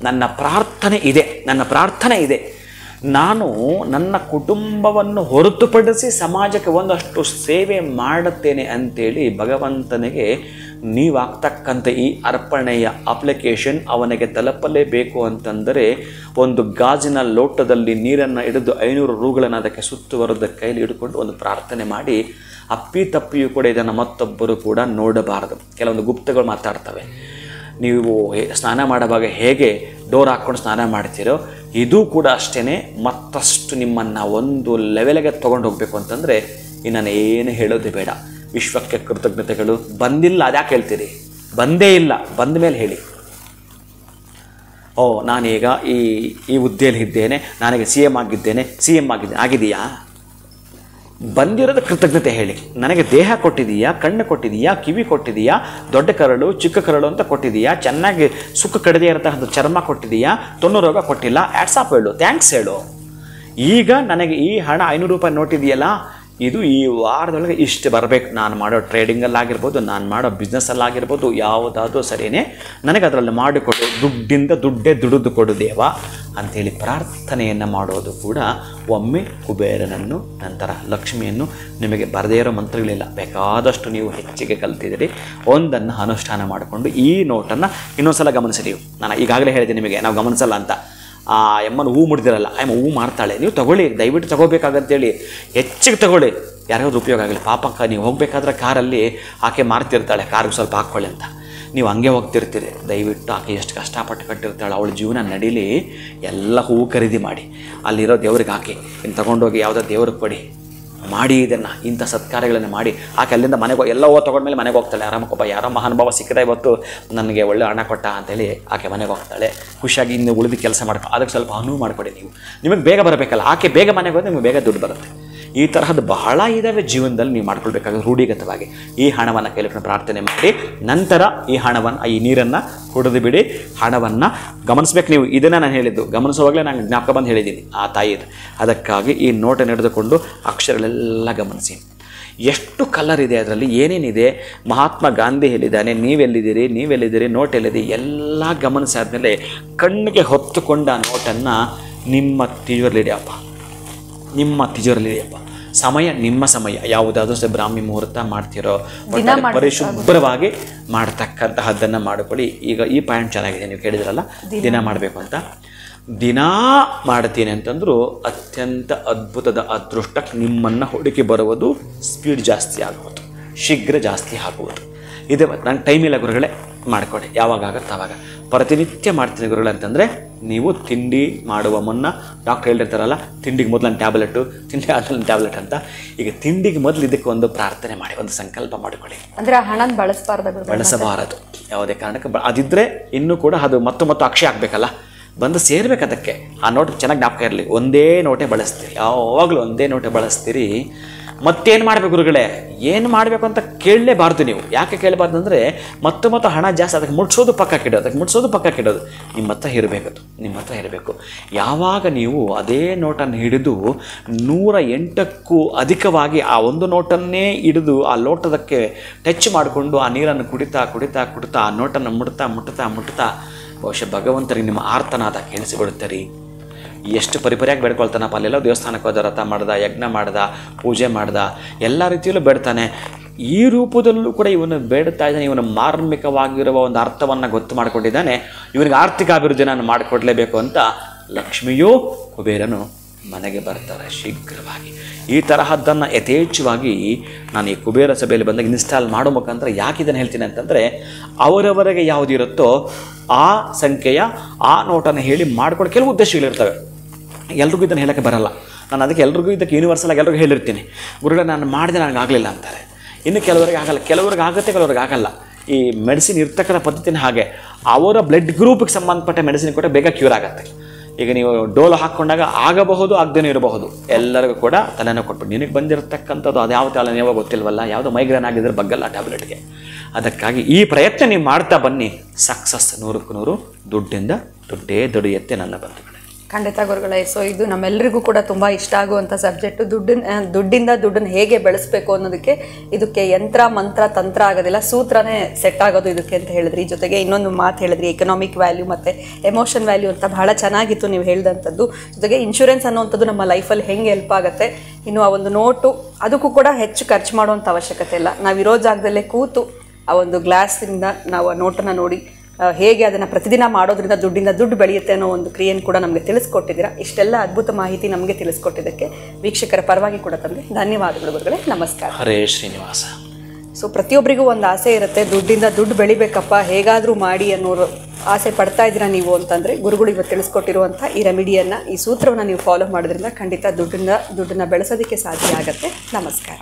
ನನ್ನ ಪ್ರಾರ್ಥನೆ ಇದೆ. ನಾನು ನನ್ನ ಕುಟುಂಬವನ್ನು ಹೊರತುಪಡಿಸಿ ಸಮಾಜಕ್ಕೆ ಒಂದಷ್ಟು ಸೇವೆ ಮಾಡುತ್ತೇನೆ ಅಂತೇಳಿ ಭಗವಂತನಿಗೆ ನೀವಾಗ್ತಕ್ಕಂಥ ಈ ಅರ್ಪಣೆಯ ಅಪ್ಲಿಕೇಶನ್ ಅವನಿಗೆ ತಲುಪಲೇಬೇಕು ಅಂತಂದರೆ, ಒಂದು ಗಾಜಿನ ಲೋಟದಲ್ಲಿ ನೀರನ್ನು ಹಿಡಿದು 500 ರೂಗಳನ್ನು ಅದಕ್ಕೆ ಸುತ್ತುವರೆದ ಕೈಲಿ ಹಿಡ್ಕೊಂಡು ಒಂದು ಪ್ರಾರ್ಥನೆ ಮಾಡಿ. ಅಪ್ಪಿತಪ್ಪಿಯೂ ಕೂಡ ಇದನ್ನು ಮತ್ತೊಬ್ಬರು ಕೂಡ ನೋಡಬಾರದು. ಕೆಲವೊಂದು ಗುಪ್ತಗಳು ಮಾತಾಡ್ತವೆ. ನೀವು ಸ್ನಾನ ಮಾಡುವಾಗ ಹೇಗೆ ಡೋರ್ ಹಾಕ್ಕೊಂಡು ಸ್ನಾನ ಮಾಡ್ತೀರೋ, ಇದು ಕೂಡ ಅಷ್ಟೇ. ಮತ್ತಷ್ಟು ನಿಮ್ಮನ್ನು ಒಂದು ಲೆವೆಲ್ಗೆ ತೊಗೊಂಡು ಹೋಗಬೇಕು ಅಂತಂದರೆ ಇನ್ನನ್ನು ಏನು ಹೇಳೋದು ಬೇಡ. ವಿಶ್ವಕ್ಕೆ ಕೃತಜ್ಞತೆಗಳು. ಬಂದಿಲ್ಲ ಅದ್ಯಾಕೆ ಹೇಳ್ತೀರಿ? ಬಂದೇ ಇಲ್ಲ, ಬಂದ ಮೇಲೆ ಹೇಳಿ, ನಾನೀಗ ಈ ಹುದ್ದೆಯಲ್ಲಿ ಇದ್ದೇನೆ, ನನಗೆ CM ಆಗಿದ್ದೇನೆ, ಆಗಿದೆಯಾ? ಬಂದಿರೋದು ಕೃತಜ್ಞತೆ ಹೇಳಿ. ನನಗೆ ದೇಹ ಕೊಟ್ಟಿದೀಯಾ, ಕಣ್ಣು ಕೊಟ್ಟಿದೀಯಾ, ಕಿವಿ ಕೊಟ್ಟಿದೀಯಾ, ದೊಡ್ಡ ಕರಳು ಚಿಕ್ಕ ಕರಳು ಅಂತ ಕೊಟ್ಟಿದೀಯಾ, ಚೆನ್ನಾಗಿ ಸುಖ ಕಡಿದೇ ಇರತಕ್ಕಂಥ ಚರ್ಮ ಕೊಟ್ಟಿದೀಯಾ, ತೊನ್ನು ರೋಗ ಕೊಟ್ಟಿಲ್ಲ, ಆಟ್ಸಾಪ್ ಹೇಳು, ಥ್ಯಾಂಕ್ಸ್ ಹೇಳು. ಈಗ ನನಗೆ ಈ ಹಣ 500 ರೂಪಾಯಿ ನೋಟಿದೆಯಲ್ಲ, ಇದು ಈ ವಾರದೊಳಗೆ ಇಷ್ಟು ಬರಬೇಕು. ನಾನು ಮಾಡೋ ಟ್ರೇಡಿಂಗಲ್ಲಾಗಿರ್ಬೋದು, ನಾನು ಮಾಡೋ ಬಿಸ್ನೆಸ್ಸಲ್ಲಾಗಿರ್ಬೋದು, ಯಾವುದಾದ್ರೂ ಸರಿಯೇ ನನಗೆ ಅದರಲ್ಲಿ ಮಾಡಿಕೊಡು, ದುಡ್ಡೇ ದುಡಿದು ಕೊಡು ದೇವ ಅಂಥೇಳಿ ಪ್ರಾರ್ಥನೆಯನ್ನು ಮಾಡೋದು ಕೂಡ ಒಮ್ಮೆ ಕುಬೇರನನ್ನು, ನಂತರ ಲಕ್ಷ್ಮಿಯನ್ನು, ನಿಮಗೆ ಬರದೇ ಇರೋ ಮಂತ್ರಗಳಿಲ್ಲ, ಬೇಕಾದಷ್ಟು ನೀವು ಹೆಚ್ಚಿಗೆ ಕಲ್ತಿದ್ದೀರಿ. ಒಂದನ್ನು ಅನುಷ್ಠಾನ ಮಾಡಿಕೊಂಡು ಈ ನೋಟನ್ನು ಇನ್ನೊಂದ್ಸಲ ಗಮನಿಸಿ. ನೀವು ನಾನು ಈಗಾಗಲೇ ಹೇಳಿದೆ ನಿಮಗೆ, ನಾವು ಗಮನಿಸಲ್ಲ ಅಂತ. ಆ ಎಮ್ಮನ ಹೂ ಮುಡ್ದಿರಲ್ಲ, ಹೂ ಮಾಡ್ತಾಳೆ, ನೀವು ತಗೊಳ್ಳಿ, ದಯವಿಟ್ಟು ತಗೋಬೇಕಾಗಂತೇಳಿ ಹೆಚ್ಚಿಗೆ ತಗೊಳ್ಳಿ, ಯಾರಿಗಾದ್ರೂ ಉಪಯೋಗ ಆಗಲಿ. ಪಾಪಕ್ಕ ನೀವು ಹೋಗಬೇಕಾದ್ರೆ ಕಾರಲ್ಲಿ ಆಕೆ ಮಾರ್ತಿರ್ತಾಳೆ, ಕಾರ್ಗೆ ಸ್ವಲ್ಪ ಹಾಕ್ಕೊಳ್ಳಿ ಅಂತ, ನೀವು ಹಂಗೆ ಹೋಗ್ತಿರ್ತೀರಿ. ದಯವಿಟ್ಟು ಆಕೆ ಎಷ್ಟು ಕಷ್ಟಪಟ್ಟು ಕಟ್ಟಿರ್ತಾಳೆ, ಅವಳ ಜೀವನ ನಡೀಲಿ, ಎಲ್ಲ ಹೂವು ಖರೀದಿ ಮಾಡಿ ಅಲ್ಲಿರೋ ದೇವ್ರಿಗೆ ಹಾಕಿ, ಇನ್ನು ತೊಗೊಂಡೋಗಿ ಯಾವುದೋ ದೇವ್ರಿಗೆ ಕೊಡಿ, ಮಾಡಿ ಇದನ್ನು, ಇಂಥ ಸತ್ಕಾರ್ಯಗಳನ್ನು ಮಾಡಿ. ಆಕೆ ಅಲ್ಲಿಂದ ಮನೆಗೆ ಎಲ್ಲ ತೊಗೊಂಡ್ಮೇಲೆ ಮನೆಗೆ ಹೋಗ್ತಾಳೆ. ಆರಾಮಕ್ಕೊಬ್ಬ ಯಾರೋ ಮಹಾನುಭಾವ ಸಿಕ್ಕದ ಇವತ್ತು ನನಗೆ ಒಳ್ಳೆ ಹಣ ಕೊಟ್ಟ ಅಂತೇಳಿ ಆಕೆ ಮನೆಗೆ ಹೋಗ್ತಾಳೆ. ಖುಷಿಯಾಗಿ ಇನ್ನು ಉಳಿದು ಕೆಲಸ ಮಾಡ್ಕೊ, ಅದಕ್ಕೆ ಸ್ವಲ್ಪ ಅನುವು ಮಾಡಿಕೊಡಿ. ನಿಮಗೆ ಬೇಗ ಬರಬೇಕಲ್ಲ, ಆಕೆ ಬೇಗ ಮನೆಗೆ ಹೋದ್ರೆ ನಿಮಗೆ ಬೇಗ ದುಡ್ಡು ಬರುತ್ತೆ. ಈ ತರಹದ ಬಹಳ ಇದ್ದಾವೆ ಜೀವನದಲ್ಲಿ. ನೀವು ಮಾಡ್ಕೊಳ್ಬೇಕಾದ್ರೆ ರೂಢಿಗತವಾಗಿ ಈ ಹಣವನ್ನು ಕೈಲಿಟ್ಟು ಪ್ರಾರ್ಥನೆ ಮಾಡಿ, ನಂತರ ಈ ನೀರನ್ನು ಕುಡಿದು ಬಿಡಿ. ಹಣವನ್ನು ಗಮನಿಸ್ಬೇಕು ನೀವು. ಇದನ್ನು ನಾನು ಹೇಳಿದ್ದು ಗಮನಿಸುವಾಗಲೇ ನಾನು ಜ್ಞಾಪಕ ಬಂದು ಹೇಳಿದ್ದೀನಿ ಆ ತಾಯಿದು. ಅದಕ್ಕಾಗಿ ಈ ನೋಟನ್ನು ಹಿಡಿದುಕೊಂಡು ಅಕ್ಷರಗಳೆಲ್ಲ ಗಮನಿಸಿ. ಎಷ್ಟು ಕಲರ್ ಇದೆ ಅದರಲ್ಲಿ, ಏನೇನಿದೆ, ಮಹಾತ್ಮ ಗಾಂಧಿ ಹೇಳಿದ್ದಾನೆ, ನೀವೆಲ್ಲಿದ್ದೀರಿ, ನೋಟ್ ಎಲ್ಲಿದೆ, ಎಲ್ಲ ಗಮನಿಸಾದ್ಮೇಲೆ ಕಣ್ಣಿಗೆ ಹೊತ್ತುಕೊಂಡ ಆ ನೋಟನ್ನು ನಿಮ್ಮ ತಿಜೋರಲ್ಲಿಡಿಯಪ್ಪ, ಸಮಯ ನಿಮ್ಮ ಸಮಯ, ಯಾವುದಾದ್ರೂ ಸಹ ಬ್ರಾಹ್ಮಿ ಮುಹೂರ್ತ ಮಾಡ್ತಿರೋ ಪರಿಶುಭ್ರವಾಗಿ ಮಾಡ್ತಕ್ಕಂತಹದ್ದನ್ನು ಮಾಡಿಕೊಳ್ಳಿ. ಈಗ ಈ ಪಾಯಿಂಟ್ ಚೆನ್ನಾಗಿದೆ, ನೀವು ಕೇಳಿದ್ರಲ್ಲ ದಿನ ಮಾಡಬೇಕು ಅಂತ. ದಿನ ಮಾಡ್ತೀನಿ ಅಂತಂದರೂ ಅತ್ಯಂತ ಅದ್ಭುತದ ಅದೃಷ್ಟಕ್ಕೆ ನಿಮ್ಮನ್ನು ಹುಡುಕಿ ಬರುವುದು, ಸ್ಪೀಡ್ ಜಾಸ್ತಿ ಆಗುವುದು, ಶೀಘ್ರ ಜಾಸ್ತಿ ಆಗುವುದು. ಇದೆ ನಂಗೆ ಟೈಮ್ ಇಲ್ಲ ಗುರುಗಳೇ, ಮಾಡಿಕೊಡಿ, ಯಾವಾಗ ಆಗುತ್ತೆ ಆವಾಗ. ಪ್ರತಿನಿತ್ಯ ಮಾಡ್ತೀನಿ ಗುರುಗಳೇ ಅಂತಂದರೆ ನೀವು ತಿಂಡಿ ಮಾಡುವ ಮುನ್ನ ಡಾಕ್ಟರ್ ಹೇಳಿರ್ತಾರಲ್ಲ, ತಿಂಡಿಗೆ ಮೊದಲು ಟ್ಯಾಬ್ಲೆಟು, ತಿಂಡಿ ಆದಮೇಲೆ ಟ್ಯಾಬ್ಲೆಟ್ ಅಂತ. ಈಗ ತಿಂಡಿಗೆ ಮೊದಲು ಇದಕ್ಕೆ ಒಂದು ಪ್ರಾರ್ಥನೆ ಮಾಡಿ, ಒಂದು ಸಂಕಲ್ಪ ಮಾಡಿಕೊಳ್ಳಿ. ಅಂದರೆ ಹಣ ಬಳಸಬಾರದು ಯಾವುದೇ ಕಾರಣಕ್ಕೆ. ಅದಿದ್ದರೆ ಇನ್ನೂ ಕೂಡ ಅದು ಮತ್ತು ಅಕ್ಷಯ ಆಗಬೇಕಲ್ಲ, ಬಂದು ಸೇರ್ಬೇಕು ಅದಕ್ಕೆ. ಆ ನೋಟ್ ಚೆನ್ನಾಗಿ ಜ್ಞಾಪಕ ಇರಲಿ, ಒಂದೇ ನೋಟೆ ಬಳಸ್ತೀರಿ, ಯಾವಾಗಲೂ ಒಂದೇ ನೋಟೆ ಬಳಸ್ತೀರಿ. ಮತ್ತೇನು ಮಾಡಬೇಕು ಗುರುಗಳೇ, ಏನು ಮಾಡಬೇಕು ಅಂತ ಕೇಳಲೇಬಾರ್ದು ನೀವು. ಯಾಕೆ ಕೇಳಬಾರ್ದು ಅಂದರೆ ಮತ್ತು ಹಣ ಜಾಸ್ತಿ, ಅದಕ್ಕೆ ಮುಟ್ಸೋದು ಪಕ್ಕಕ್ಕಿಡೋದು ನಿಮ್ಮ ಹತ್ರ ಇರಬೇಕು. ಯಾವಾಗ ನೀವು ಅದೇ ನೋಟನ್ನು ಹಿಡಿದು 108ಕ್ಕೂ ಅಧಿಕವಾಗಿ ಆ ಒಂದು ನೋಟನ್ನೇ ಹಿಡಿದು ಆ ಲೋಟದಕ್ಕೆ ಟಚ್ ಮಾಡಿಕೊಂಡು ಆ ನೀರನ್ನು ಕುಡಿತಾ ಆ ನೋಟನ್ನು ಮುಟ್ತಾ ಬಹುಶಃ ಭಗವಂತರಿಗೆ ನಿಮ್ಮ ಆರ್ತನಾದ ಕೇಳಿಸಿಬಿಡುತ್ತೆ ರೀ. ಎಷ್ಟು ಪರಿಪರಿಯಾಗಿ ಬೇಡ್ಕೊಳ್ತಾನಪ್ಪ, ಅಲ್ಲೆಲ್ಲ ದೇವಸ್ಥಾನಕ್ಕೆ ಹೋದ, ವ್ರತ ಮಾಡ್ದ, ಯಜ್ಞ ಮಾಡ್ದ, ಪೂಜೆ ಮಾಡ್ದ, ಎಲ್ಲ ರೀತಿಯಲ್ಲೂ ಬೇಡ್ತಾನೆ. ಈ ರೂಪದಲ್ಲೂ ಕೂಡ ಇವನು ಬೇಡ್ತಾ ಇದ್ದಾನೆ. ಇವನು ಮಾರ್ಮಿಕವಾಗಿರುವ ಒಂದು ಅರ್ಥವನ್ನು ಗೊತ್ತು ಮಾಡಿಕೊಂಡಿದ್ದಾನೆ. ಇವನಿಗೆ ಆರ್ಥಿಕ ಅಭಿವೃದ್ಧಿಯನ್ನು ಮಾಡಿಕೊಡ್ಲೇಬೇಕು ಅಂತ ಲಕ್ಷ್ಮಿಯೂ ಕುಬೇರನು ಮನೆಗೆ ಬರ್ತಾರೆ ಶೀಘ್ರವಾಗಿ. ಈ ತರಹದ್ದನ್ನು ಯಥೇಚ್ಛವಾಗಿ ನಾನು ಈ ಕುಬೇರ ಸಭೆಯಲ್ಲಿ ಬಂದಾಗ ಇನ್ಸ್ಟಾಲ್ ಮಾಡೋ ಮುಖಾಂತರ ಯಾಕೆ ಇದನ್ನು ಹೇಳ್ತೀನಿ ಅಂತಂದರೆ, ಅವರವರಿಗೆ ಯಾವುದಿರುತ್ತೋ ಆ ಸಂಖ್ಯೆಯ ಆ ನೋಟನ್ನು ಹೇಳಿ ಮಾಡ್ಕೊಂಡು ಕೆಲವು ಉದ್ದೇಶಗಳಿರ್ತವೆ. ಎಲ್ರಿಗೂ ಇದನ್ನು ಹೇಳೋಕ್ಕೆ ಬರಲ್ಲ. ನಾನು ಅದಕ್ಕೆ ಇದಕ್ಕೆ ಯೂನಿವರ್ಸಲ್ ಆಗಿ ಎಲ್ರಿಗೂ ಹೇಳಿರ್ತೀನಿ, ಗುರುಗಳೇ ನಾನು ಮಾಡಿದೆ, ನನಗೆ ಆಗಲಿಲ್ಲ ಅಂತಾರೆ. ಇನ್ನು ಕೆಲವರಿಗೆ ಆಗಲ್ಲ, ಕೆಲವ್ರಿಗೆ ಆಗುತ್ತೆ, ಕೆಲವ್ರಿಗೆ ಆಗಲ್ಲ. ಈ ಮೆಡಿಸಿನ್ ಇರ್ತಕ್ಕಂಥ ಪದ್ಧತಿನ ಹಾಗೆ ಅವರ ಬ್ಲಡ್ ಗ್ರೂಪಿಗೆ ಸಂಬಂಧಪಟ್ಟ ಮೆಡಿಸಿನ್ ಕೂಡ ಬೇಗ ಕ್ಯೂರ್ ಆಗುತ್ತೆ. ಈಗ ನೀವು ಡೋಲು ಹಾಕ್ಕೊಂಡಾಗ ಆಗಬಹುದು, ಆಗದೇನೂ ಇರಬಹುದು. ಎಲ್ಲರಿಗೂ ಕೂಡ ತಲೆನೋವು ಕೊಟ್ಬಿಟ್ಟು ನಿನಗೆ ಬಂದಿರತಕ್ಕಂಥದ್ದು ಅದು ಯಾವ ತಲೆನೋವು ಗೊತ್ತಿಲ್ವಲ್ಲ, ಯಾವುದೋ ಮೈಗ್ರೇನ್ ಆಗಿದ್ರೆ ಬಗ್ಗಲ್ಲ ಟ್ಯಾಬ್ಲೆಟ್ಗೆ. ಅದಕ್ಕಾಗಿ ಈ ಪ್ರಯತ್ನ ನೀವು ಮಾಡ್ತಾ ಬನ್ನಿ, ಸಕ್ಸಸ್ 100ಕ್ಕೆ 100. ದುಡ್ಡೇ ದೊಡೆಯುತ್ತೆ ನನ್ನ ಬಂಧುಗಳೇ. ಖಂಡಿತ ಗುರುಗಳೇ. ಸೊ ಇದು ನಮ್ಮೆಲ್ಲರಿಗೂ ಕೂಡ ತುಂಬ ಇಷ್ಟ ಆಗುವಂಥ ಸಬ್ಜೆಕ್ಟು. ದುಡ್ಡಿಂದ ದುಡ್ಡನ್ನು ಹೇಗೆ ಬೆಳೆಸಬೇಕು ಅನ್ನೋದಕ್ಕೆ ಇದಕ್ಕೆ ಯಂತ್ರ ಮಂತ್ರ ತಂತ್ರ ಆಗೋದಿಲ್ಲ, ಸೂತ್ರನೇ ಸೆಟ್ ಆಗೋದು ಇದಕ್ಕೆ ಅಂತ ಹೇಳಿದ್ರಿ. ಜೊತೆಗೆ ಇನ್ನೊಂದು ಮಾತು ಹೇಳಿದ್ರಿ, ಎಕನಾಮಿಕ್ ವ್ಯಾಲ್ಯೂ ಮತ್ತು ಎಮೋಷನ್ ವ್ಯಾಲ್ಯೂ ಅಂತ. ಬಹಳ ಚೆನ್ನಾಗಿತ್ತು ನೀವು ಹೇಳಿದಂಥದ್ದು. ಜೊತೆಗೆ ಇನ್ಶೂರೆನ್ಸ್ ಅನ್ನುವಂಥದ್ದು ನಮ್ಮ ಲೈಫಲ್ಲಿ ಹೆಂಗೆ ಹೆಲ್ಪ್ ಆಗುತ್ತೆ. ಇನ್ನು ಆ ಒಂದು ನೋಟು, ಅದಕ್ಕೂ ಕೂಡ ಹೆಚ್ಚು ಖರ್ಚು ಮಾಡುವಂಥ ಅವಶ್ಯಕತೆ ಇಲ್ಲ. ನಾವಿರೋ ಜಾಗದಲ್ಲೇ ಕೂತು ಆ ಒಂದು ಗ್ಲಾಸಿಂದ ನಾವು ಆ ನೋಟನ್ನು ನೋಡಿ ಹೇಗೆ ಅದನ್ನು ಪ್ರತಿದಿನ ಮಾಡೋದ್ರಿಂದ ದುಡ್ಡು ಬೆಳೆಯುತ್ತೆ ಅನ್ನೋ ಒಂದು ಕ್ರಿಯೆಯನ್ನು ಕೂಡ ನಮಗೆ ತಿಳಿಸ್ಕೊಟ್ಟಿದ್ದೀರಾ. ಇಷ್ಟೆಲ್ಲ ಅದ್ಭುತ ಮಾಹಿತಿ ನಮಗೆ ತಿಳಿಸ್ಕೊಟ್ಟಿದ್ದಕ್ಕೆ ವೀಕ್ಷಕರ ಪರವಾಗಿ ಕೂಡ ತಮಗೆ ಧನ್ಯವಾದಗಳು ಗುರುಗಳೇ. ನಮಸ್ಕಾರ. ಹರೇ ಶ್ರೀನಿವಾಸ. ಸೊ ಪ್ರತಿಯೊಬ್ಬರಿಗೂ ಒಂದು ಆಸೆ ಇರುತ್ತೆ, ದುಡ್ಡು ಬೆಳಿಬೇಕಪ್ಪ, ಹೇಗಾದರೂ ಮಾಡಿ ಅನ್ನೋರು ಆಸೆ ಪಡ್ತಾ ಇದ್ದೀರಾ ನೀವು ಅಂತಂದರೆ, ಗುರುಗಳು ಇವತ್ತು ತಿಳಿಸ್ಕೊಟ್ಟಿರುವಂಥ ಈ ರೆಮಿಡಿಯನ್ನು, ಈ ಸೂತ್ರವನ್ನು ನೀವು ಫಾಲೋ ಮಾಡೋದ್ರಿಂದ ಖಂಡಿತ ದುಡ್ಡನ್ನು ಬೆಳೆಸೋದಕ್ಕೆ ಸಾಧ್ಯ ಆಗುತ್ತೆ. ನಮಸ್ಕಾರ.